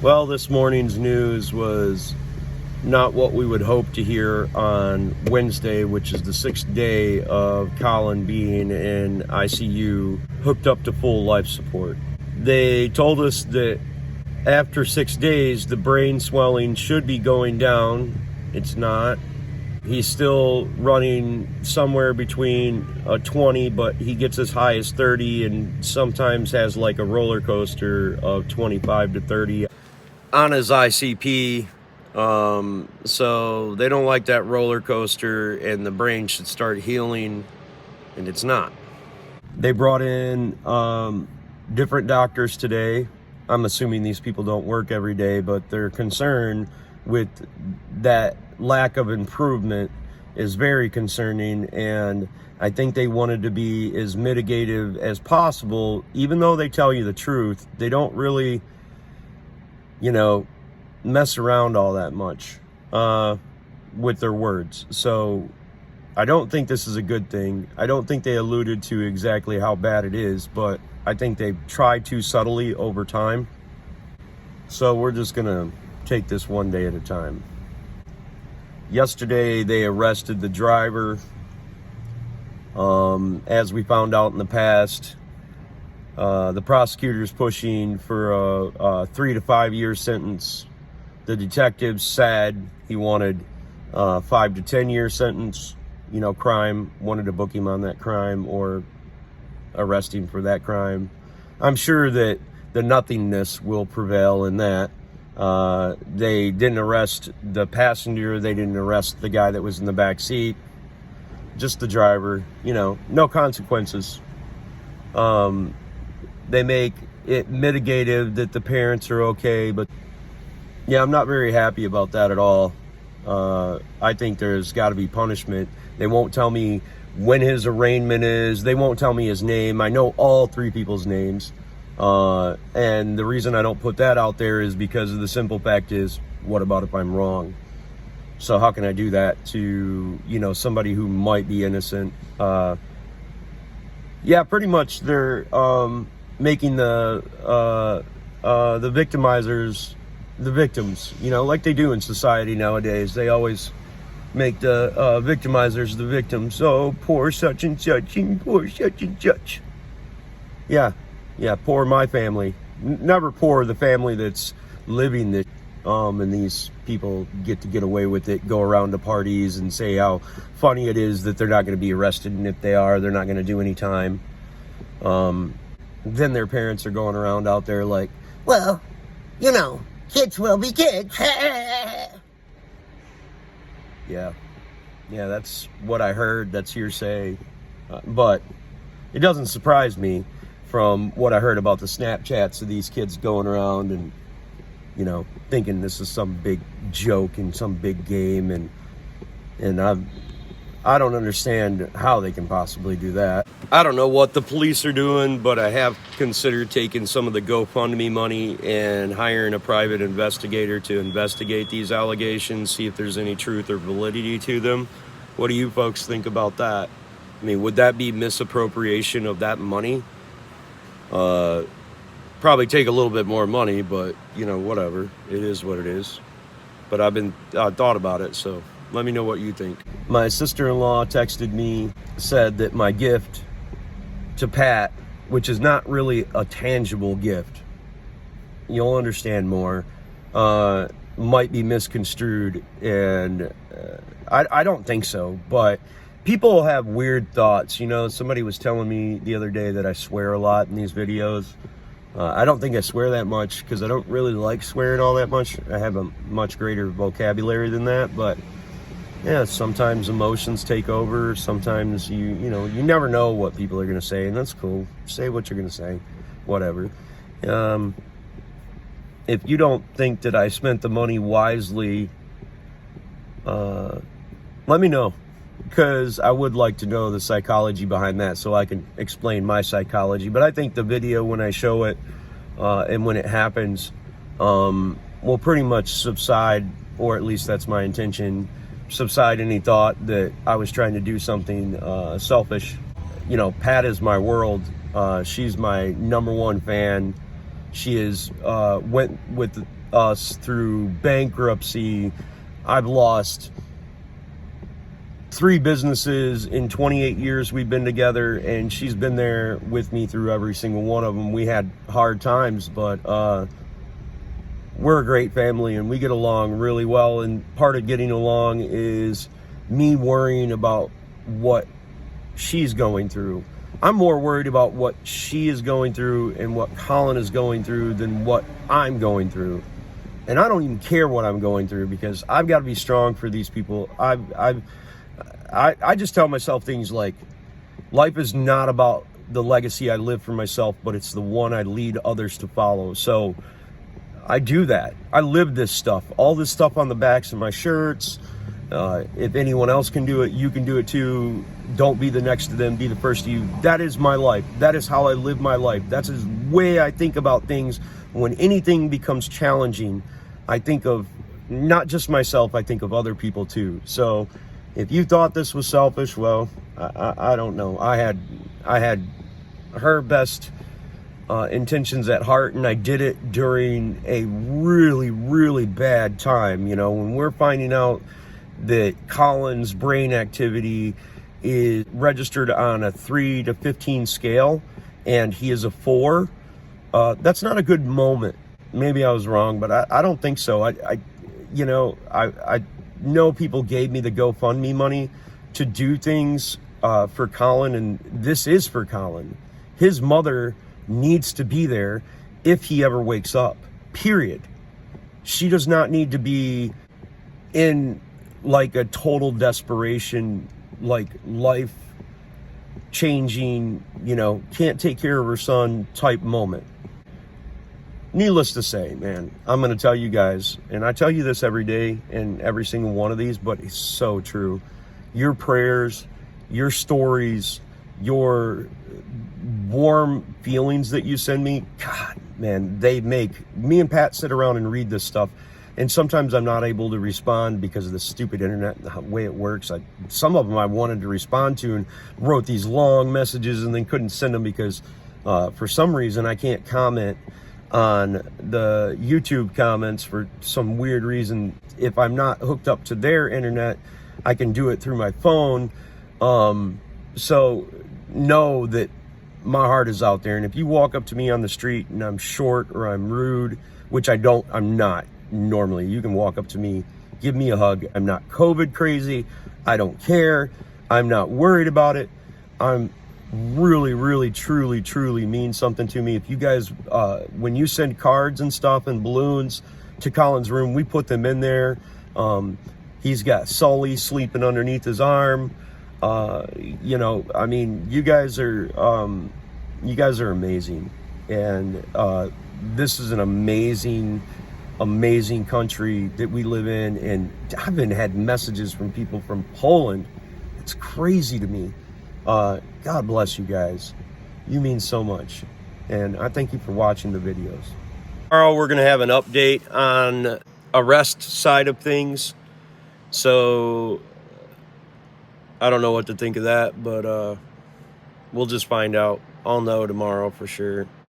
Well, this morning's news was not what we would hope to hear on Wednesday, which is the 6th day of Colin being in ICU, hooked up to full life support. They told us that after 6 days, the brain swelling should be going down. It's not. He's still running somewhere between 20, but he gets as high as 30 and sometimes has like a roller coaster of 25 to 30 on his ICP. So they don't like that roller coaster, and the brain should start healing, and it's not. They brought in different doctors today. I'm assuming these people don't work every day, but their concern with that lack of improvement is very concerning, and I think they wanted to be as mitigative as possible. Even though they tell you the truth, they don't really, mess around all that much with their words. So I don't think this is a good thing. I don't think they alluded to exactly how bad it is, but I think they've tried to subtly over time. So we're just gonna take this one day at a time. Yesterday they arrested the driver. As we found out in the past, the prosecutor's pushing for a 3 to 5 year sentence. The detective said he wanted 5 to 10 year sentence. Crime, wanted to book him on that crime or arrest him for that crime. I'm sure that the nothingness will prevail in that. They didn't arrest the passenger. They didn't arrest the guy that was in the back seat. Just the driver. No consequences. They make it mitigative that the parents are okay, but yeah, I'm not very happy about that at all. I think there's got to be punishment. They won't tell me when his arraignment is. They won't tell me his name. I know all 3 people's names. And the reason I don't put that out there is because of the simple fact is, what about if I'm wrong? So how can I do that to, somebody who might be innocent? Yeah, pretty much they're making the victimizers the victims, like they do in society nowadays. They always make the victimizers the victims. Oh, poor such and such, and poor such and such. Yeah, poor my family. Never poor the family that's living this. And these people get away with it, go around to parties and say how funny it is that they're not going to be arrested, and if they are, they're not going to do any time. Then their parents are going around out there like, well, kids will be kids. Yeah, that's what I heard. That's hearsay. But it doesn't surprise me from what I heard about the Snapchats of these kids going around and, thinking this is some big joke and some big game. And I don't understand how they can possibly do that. I don't know what the police are doing, but I have considered taking some of the GoFundMe money and hiring a private investigator to investigate these allegations, see if there's any truth or validity to them. What do you folks think about that? I mean, would that be misappropriation of that money? Probably take a little bit more money, but, whatever. It is what it is. But I've thought about it, so let me know what you think. My sister-in-law texted me, said that my gift to Pat, which is not really a tangible gift, you'll understand more, might be misconstrued, and I don't think so, but people have weird thoughts. Somebody was telling me the other day that I swear a lot in these videos. I don't think I swear that much because I don't really like swearing all that much. I have a much greater vocabulary than that, but yeah, sometimes emotions take over. Sometimes you never know what people are going to say, and that's cool. Say what you're going to say, whatever. If you don't think that I spent the money wisely, let me know, because I would like to know the psychology behind that so I can explain my psychology. But I think the video, when I show it and when it happens, will pretty much subside, or at least that's my intention, subside any thought that I was trying to do something selfish. Pat is my world. She's my #1 fan. She has went with us through bankruptcy. I've lost 3 businesses in 28 years we've been together, and she's been there with me through every single one of them. We had hard times, but we're a great family and we get along really well. And part of getting along is me worrying about what she's going through. I'm more worried about what she is going through and what Colin is going through than what I'm going through. And I don't even care what I'm going through, because I've got to be strong for these people. I just tell myself things like, life is not about the legacy I live for myself, but it's the one I lead others to follow. So I do that. I live this stuff, all this stuff on the backs of my shirts. If anyone else can do it, you can do it too. Don't be the next to them, be the first to you. That is my life. That is how I live my life. That's the way I think about things. When anything becomes challenging, I think of not just myself, I think of other people too. So if you thought this was selfish, well, I don't know. I had her best intentions at heart, and I did it during a really, really bad time. You know, when we're finding out that Colin's brain activity is registered on a 3 to 15 scale, and he is a 4, that's not a good moment. Maybe I was wrong, but I don't think so. I know people gave me the GoFundMe money to do things for Colin, and this is for Colin. His mother needs to be there if he ever wakes up, period. She does not need to be in like a total desperation, like life changing, can't take care of her son type moment. Needless to say, man, I'm going to tell you guys, and I tell you this every day in every single one of these, but it's so true. Your prayers, your stories, your warm feelings that you send me, God, man, they make me and Pat sit around and read this stuff. And sometimes I'm not able to respond because of the stupid internet and the way it works. Some of them I wanted to respond to and wrote these long messages and then couldn't send them because for some reason I can't comment on the YouTube comments for some weird reason. If I'm not hooked up to their internet, I can do it through my phone. So know that my heart is out there. And if you walk up to me on the street and I'm short or I'm rude, which I'm not normally, you can walk up to me, give me a hug. I'm not COVID crazy. I don't care. I'm not worried about it. I'm really, really, truly, truly means something to me. If you guys, when you send cards and stuff and balloons to Colin's room, we put them in there. He's got Sully sleeping underneath his arm. You guys are amazing. And this is an amazing country that we live in. And I've had messages from people from Poland. It's crazy to me. God bless you guys. You mean so much. And I thank you for watching the videos. Tomorrow we're going to have an update on arrest side of things. So I don't know what to think of that, but we'll just find out. I'll know tomorrow for sure.